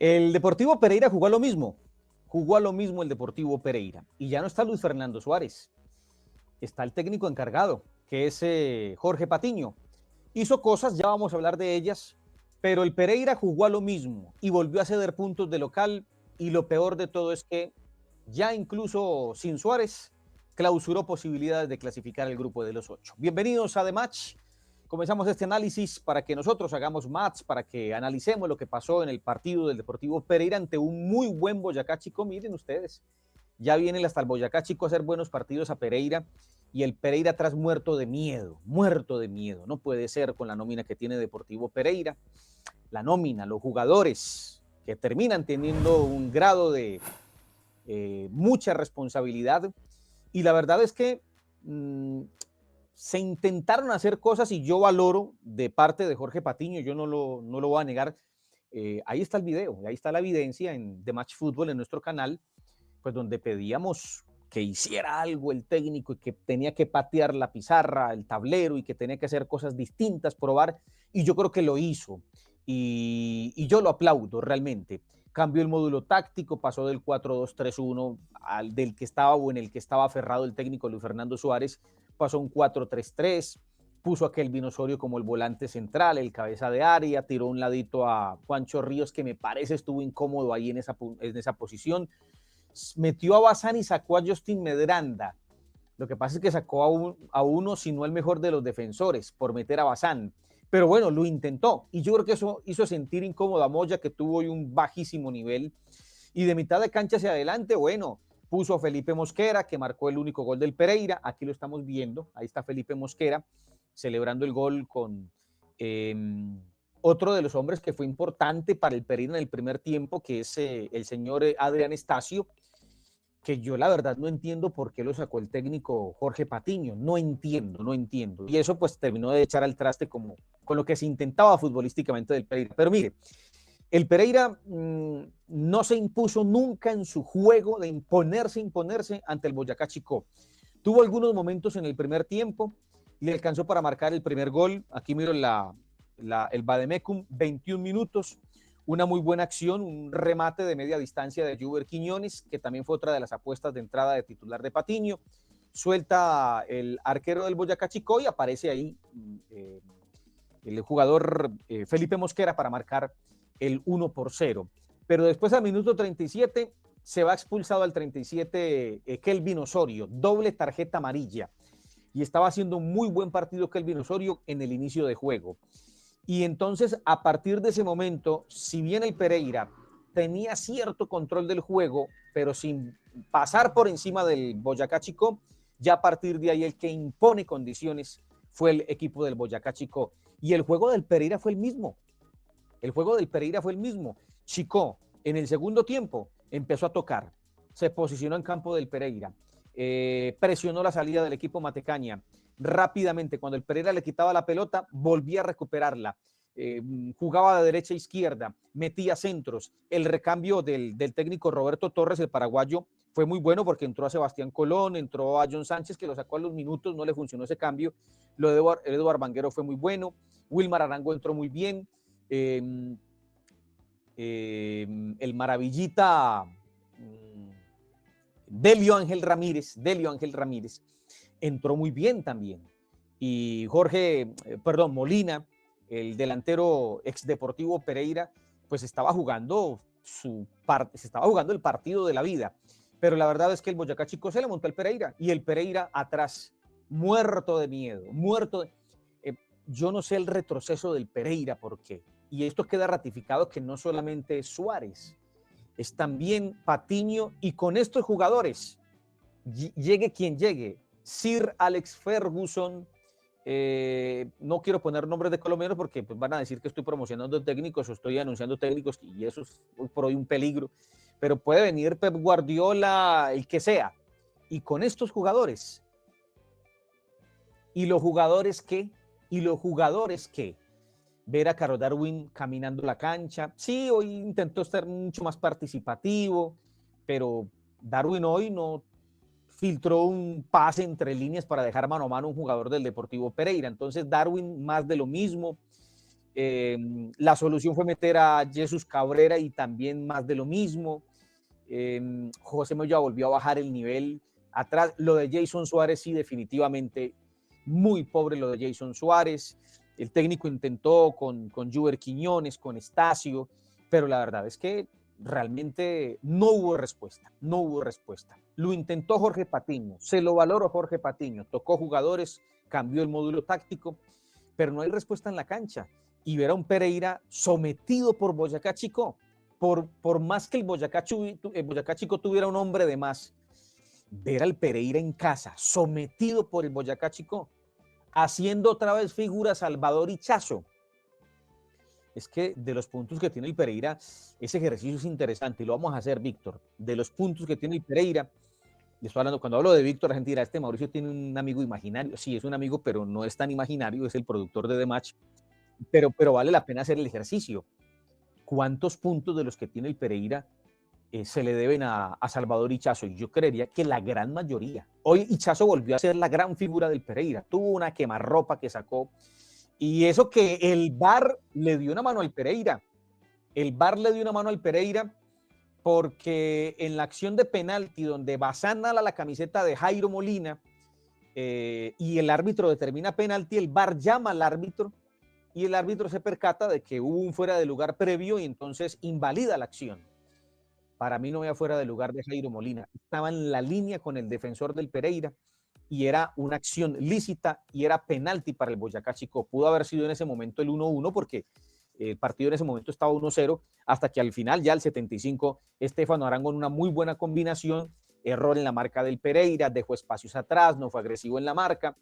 El Deportivo Pereira jugó a lo mismo el Deportivo Pereira. Y ya no está Luis Fernando Suárez, está el técnico encargado, que es Jorge Patiño. Hizo cosas, ya vamos a hablar de ellas, pero el Pereira jugó a lo mismo y volvió a ceder puntos de local. Y lo peor de todo es que ya incluso sin Suárez, clausuró posibilidades de clasificar el grupo de los 8. Bienvenidos a The Match. Comenzamos este análisis para que nosotros hagamos match, para que analicemos lo que pasó en el partido del Deportivo Pereira ante un muy buen Boyacá Chico. Miren ustedes, ya viene hasta el Boyacá Chico a hacer buenos partidos a Pereira y el Pereira atrás muerto de miedo. No puede ser con la nómina que tiene Deportivo Pereira. La nómina, los jugadores que terminan teniendo un grado de mucha responsabilidad. Y la verdad es que se intentaron hacer cosas y yo valoro de parte de Jorge Patiño, yo no lo voy a negar. Ahí está el video, ahí está la evidencia en The Match Fútbol en nuestro canal, pues donde pedíamos que hiciera algo el técnico y que tenía que patear la pizarra, el tablero y que tenía que hacer cosas distintas, probar, y yo creo que lo hizo. Y yo lo aplaudo realmente. Cambió el módulo táctico, pasó del 4-2-3-1 al del que estaba o en el que estaba aferrado el técnico Luis Fernando Suárez, pasó un 4-3-3, puso a Kelvin Osorio como el volante central, el cabeza de área, tiró un ladito a Juancho Ríos, que me parece estuvo incómodo ahí en esa posición, metió a Bazán y sacó a Justin Medranda. Lo que pasa es que sacó a uno, si no el mejor de los defensores, por meter a Bazán. Pero bueno, lo intentó. Y yo creo que eso hizo sentir incómodo a Moya, que tuvo hoy un bajísimo nivel. Y de mitad de cancha hacia adelante, bueno, puso a Felipe Mosquera, que marcó el único gol del Pereira. Aquí lo estamos viendo. Ahí está Felipe Mosquera, celebrando el gol con otro de los hombres que fue importante para el Pereira en el primer tiempo, que es el señor Adrián Estacio, que yo la verdad no entiendo por qué lo sacó el técnico Jorge Patiño, no entiendo. Y eso pues terminó de echar al traste como con lo que se intentaba futbolísticamente del Pereira. Pero mire, el Pereira no se impuso nunca en su juego de imponerse ante el Boyacá Chicó. Tuvo algunos momentos en el primer tiempo, le alcanzó para marcar el primer gol. Aquí miro el Bademecum, 21 minutos, una muy buena acción, un remate de media distancia de Juber Quiñones, que también fue otra de las apuestas de entrada de titular de Patiño. Suelta el arquero del Boyacá Chicó y aparece ahí el jugador Felipe Mosquera para marcar el 1-0. Pero después al minuto 37 se va expulsado al 37 Kelvin Osorio, doble tarjeta amarilla. Y estaba haciendo un muy buen partido Kelvin Osorio en el inicio de juego. Y entonces, a partir de ese momento, si bien el Pereira tenía cierto control del juego, pero sin pasar por encima del Boyacá Chicó, ya a partir de ahí el que impone condiciones fue el equipo del Boyacá Chicó. Y el juego del Pereira fue el mismo. Chicó, en el segundo tiempo, empezó a tocar, se posicionó en campo del Pereira, presionó la salida del equipo Matecaña. Rápidamente, cuando el Pereira le quitaba la pelota, volvía a recuperarla. Jugaba de derecha a izquierda, metía centros. El recambio del técnico Roberto Torres, el paraguayo, fue muy bueno porque entró a Sebastián Colón, entró a John Sánchez, que lo sacó a los minutos, no le funcionó ese cambio. Lo de Eduardo Banguero fue muy bueno. Wilmar Arango entró muy bien. El maravillita Delio Ángel Ramírez entró muy bien también. Y Molina, el delantero ex Deportivo Pereira, pues estaba jugando se estaba jugando el partido de la vida. Pero la verdad es que el Boyacá Chico se le montó al Pereira y el Pereira atrás, muerto de miedo, yo no sé el retroceso del Pereira, ¿por qué? Y esto queda ratificado que no solamente es Suárez, es también Patiño, y con estos jugadores, llegue quien llegue, Sir Alex Ferguson, no quiero poner nombres de colombianos porque pues, van a decir que estoy promocionando técnicos o estoy anunciando técnicos, y eso es hoy por hoy un peligro, pero puede venir Pep Guardiola, el que sea, y con estos jugadores, ¿y los jugadores qué? Ver a Caro Darwin caminando la cancha. Sí, hoy intentó estar mucho más participativo, pero Darwin hoy no filtró un pase entre líneas para dejar mano a mano a un jugador del Deportivo Pereira. Entonces Darwin más de lo mismo. La solución fue meter a Jesús Cabrera y también más de lo mismo. José Moya volvió a bajar el nivel atrás. Lo de Jason Suárez, sí, definitivamente muy pobre lo de Jason Suárez. El técnico intentó con Juber Quiñones, con Estacio, pero la verdad es que realmente no hubo respuesta, no hubo respuesta. Lo intentó Jorge Patiño, se lo valoró Jorge Patiño, tocó jugadores, cambió el módulo táctico, pero no hay respuesta en la cancha. Y ver a un Pereira sometido por Boyacá Chico, por más que el Boyacá Chico tuviera un hombre de más, ver al Pereira en casa, sometido por el Boyacá Chico, haciendo otra vez figura Salvador Hichazo. Es que de los puntos que tiene el Pereira, ese ejercicio es interesante y lo vamos a hacer, Víctor. De los puntos que tiene el Pereira, estoy hablando, cuando hablo de Víctor, la gente dirá, este Mauricio tiene un amigo imaginario. Sí, es un amigo, pero no es tan imaginario, es el productor de The Match. Pero vale la pena hacer el ejercicio. ¿Cuántos puntos de los que tiene el Pereira se le deben a Salvador Hichazo? Y yo creería que la gran mayoría. Hoy Hichazo volvió a ser la gran figura del Pereira. Tuvo una quemarropa que sacó. Y eso que el VAR le dio una mano al Pereira. El VAR le dio una mano al Pereira porque en la acción de penalti donde Bazán ala la camiseta de Jairo Molina y el árbitro determina penalti, el VAR llama al árbitro y el árbitro se percata de que hubo un fuera de lugar previo y entonces invalida la acción. Para mí no había fuera de lugar de Jairo Molina. Estaba en la línea con el defensor del Pereira y era una acción lícita y era penalti para el Boyacá Chico. Pudo haber sido en ese momento el 1-1 porque el partido en ese momento estaba 1-0 hasta que al final, ya al 75, Estefano Arango en una muy buena combinación, error en la marca del Pereira, dejó espacios atrás, no fue agresivo en la marca,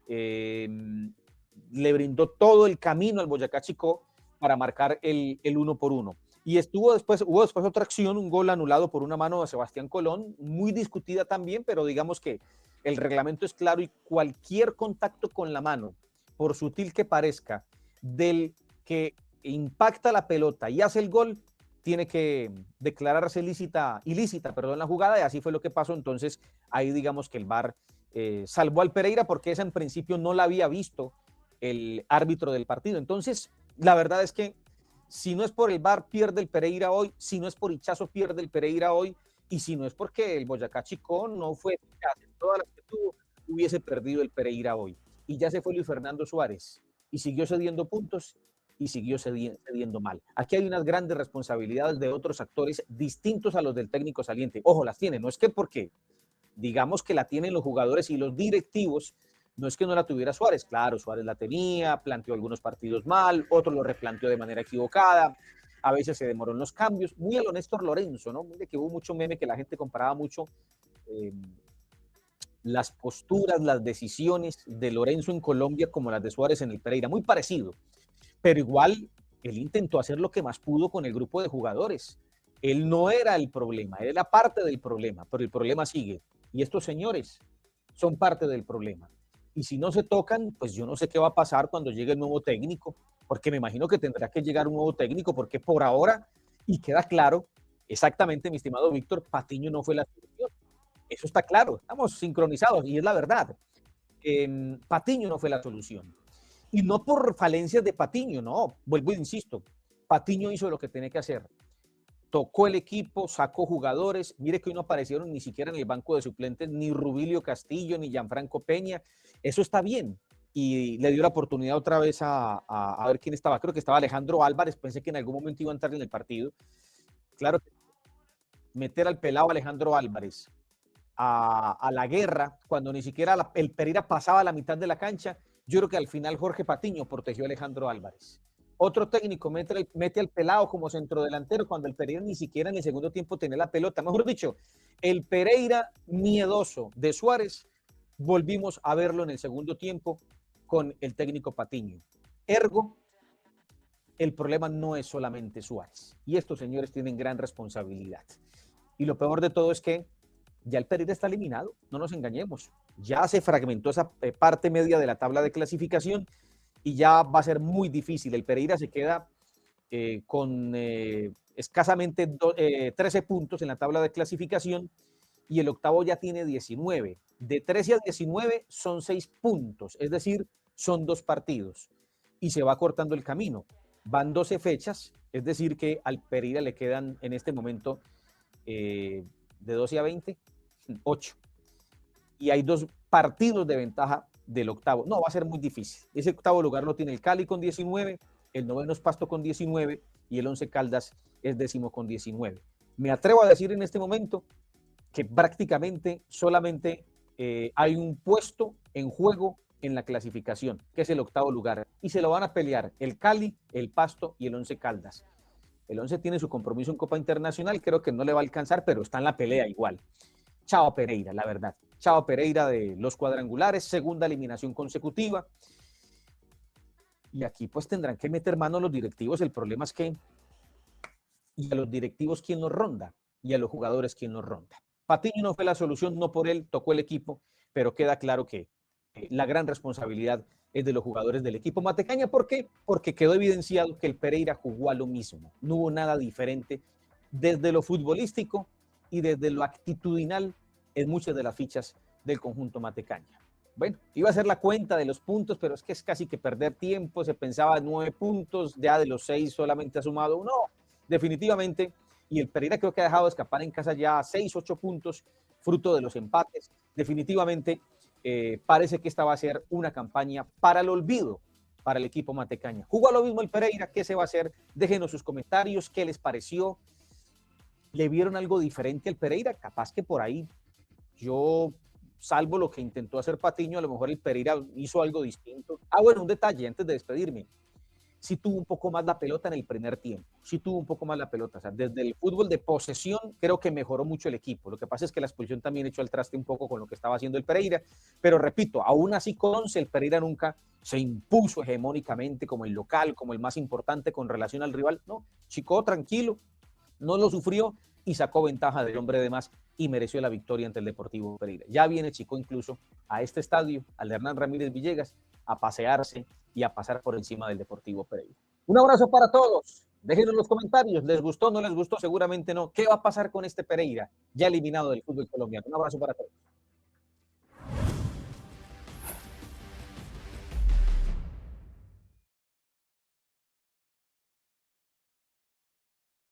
le brindó todo el camino al Boyacá Chico para marcar el 1-1. Y hubo después otra acción, un gol anulado por una mano de Sebastián Colón, muy discutida también, pero digamos que el reglamento es claro y cualquier contacto con la mano, por sutil que parezca, del que impacta la pelota y hace el gol, tiene que declararse ilícita la jugada, y así fue lo que pasó. Entonces ahí digamos que el VAR salvó al Pereira porque esa en principio no la había visto el árbitro del partido. Entonces la verdad es que si no es por el VAR, pierde el Pereira hoy. Si no es por Hichazo, pierde el Pereira hoy. Y si no es porque el Boyacá Chico no fue eficaz en todas las que tuvo, hubiese perdido el Pereira hoy. Y ya se fue Luis Fernando Suárez. Y siguió cediendo puntos y siguió cediendo mal. Aquí hay unas grandes responsabilidades de otros actores distintos a los del técnico saliente. Ojo, las tiene. No es que porque digamos que la tienen los jugadores y los directivos, no es que no la tuviera Suárez, claro, Suárez la tenía, planteó algunos partidos mal, otros lo replanteó de manera equivocada, a veces se demoró en los cambios, muy a lo Néstor Lorenzo, ¿no? Mire que hubo mucho meme que la gente comparaba mucho eh, las posturas, las decisiones de Lorenzo en Colombia como las de Suárez en el Pereira, muy parecido, pero igual él intentó hacer lo que más pudo con el grupo de jugadores. Él no era el problema, él era parte del problema, pero el problema sigue. Y estos señores son parte del problema. Y si no se tocan, pues yo no sé qué va a pasar cuando llegue el nuevo técnico, porque me imagino que tendrá que llegar un nuevo técnico, porque por ahora, y queda claro, exactamente, mi estimado Víctor, Patiño no fue la solución. Eso está claro, estamos sincronizados y es la verdad. Patiño no fue la solución. Y no por falencias de Patiño, no, vuelvo e insisto, Patiño hizo lo que tenía que hacer. Tocó el equipo, sacó jugadores. Mire que hoy no aparecieron ni siquiera en el banco de suplentes ni Rubilio Castillo ni Gianfranco Peña. Eso está bien. Y le dio la oportunidad otra vez a ver quién estaba. Creo que estaba Alejandro Álvarez. Pensé que en algún momento iba a entrar en el partido. Claro, meter al pelado Alejandro Álvarez a la guerra cuando ni siquiera el Pereira pasaba la mitad de la cancha. Yo creo que al final Jorge Patiño protegió a Alejandro Álvarez. Otro técnico mete al pelado como centrodelantero cuando el Pereira ni siquiera en el segundo tiempo tenía la pelota. Mejor dicho, el Pereira miedoso de Suárez, volvimos a verlo en el segundo tiempo con el técnico Patiño. Ergo, el problema no es solamente Suárez. Y estos señores tienen gran responsabilidad. Y lo peor de todo es que ya el Pereira está eliminado, no nos engañemos. Ya se fragmentó esa parte media de la tabla de clasificación y ya va a ser muy difícil. El Pereira se queda con escasamente 13 puntos en la tabla de clasificación y el octavo ya tiene 19. De 13 a 19 son 6 puntos, es decir, son 2 partidos y se va cortando el camino. Van 12 fechas, es decir que al Pereira le quedan en este momento de 12 a 20, 8. Y hay 2 partidos de ventaja del octavo. No, va a ser muy difícil. Ese octavo lugar lo tiene el Cali con 19, el noveno es Pasto con 19 y el 11 Caldas es décimo con 19. Me atrevo a decir en este momento que prácticamente solamente hay un puesto en juego en la clasificación, que es el octavo lugar, y se lo van a pelear el Cali, el Pasto y el 11 Caldas. El 11 tiene su compromiso en Copa Internacional, creo que no le va a alcanzar, pero está en la pelea igual. Chao Pereira, la verdad. Chao Pereira de los cuadrangulares, segunda eliminación consecutiva. Y aquí pues tendrán que meter mano los directivos. El problema es que, y a los directivos quién los ronda, y a los jugadores quién los ronda. Patiño no fue la solución, no por él, tocó el equipo, pero queda claro que la gran responsabilidad es de los jugadores del equipo Matecaña. ¿Por qué? Porque quedó evidenciado que el Pereira jugó a lo mismo. No hubo nada diferente desde lo futbolístico y desde lo actitudinal en muchas de las fichas del conjunto Matecaña. Bueno, iba a hacer la cuenta de los puntos, pero es que es casi que perder tiempo. Se pensaba 9 puntos, ya de los 6 solamente ha sumado uno. Definitivamente, y el Pereira creo que ha dejado escapar en casa ya 6, 8 puntos, fruto de los empates. Definitivamente, parece que esta va a ser una campaña para el olvido para el equipo Matecaña. ¿Jugó a lo mismo el Pereira? ¿Qué se va a hacer? Déjenos sus comentarios, ¿qué les pareció? ¿Le vieron algo diferente al Pereira? Capaz que por ahí yo, salvo lo que intentó hacer Patiño, a lo mejor el Pereira hizo algo distinto. Bueno, un detalle antes de despedirme. Sí tuvo un poco más la pelota en el primer tiempo, sí tuvo un poco más la pelota, o sea, desde el fútbol de posesión creo que mejoró mucho el equipo. Lo que pasa es que la expulsión también echó al traste un poco con lo que estaba haciendo el Pereira, pero repito, aún así con 11 el Pereira nunca se impuso hegemónicamente como el local, como el más importante con relación al rival. No, Chico tranquilo, no lo sufrió y sacó ventaja del hombre de más y mereció la victoria ante el Deportivo Pereira. Ya viene Chico incluso a este estadio, al de Hernán Ramírez Villegas, a pasearse y a pasar por encima del Deportivo Pereira. Un abrazo para todos. Déjenos en los comentarios, ¿les gustó? ¿No les gustó? Seguramente no. ¿Qué va a pasar con este Pereira ya eliminado del fútbol colombiano? Un abrazo para todos.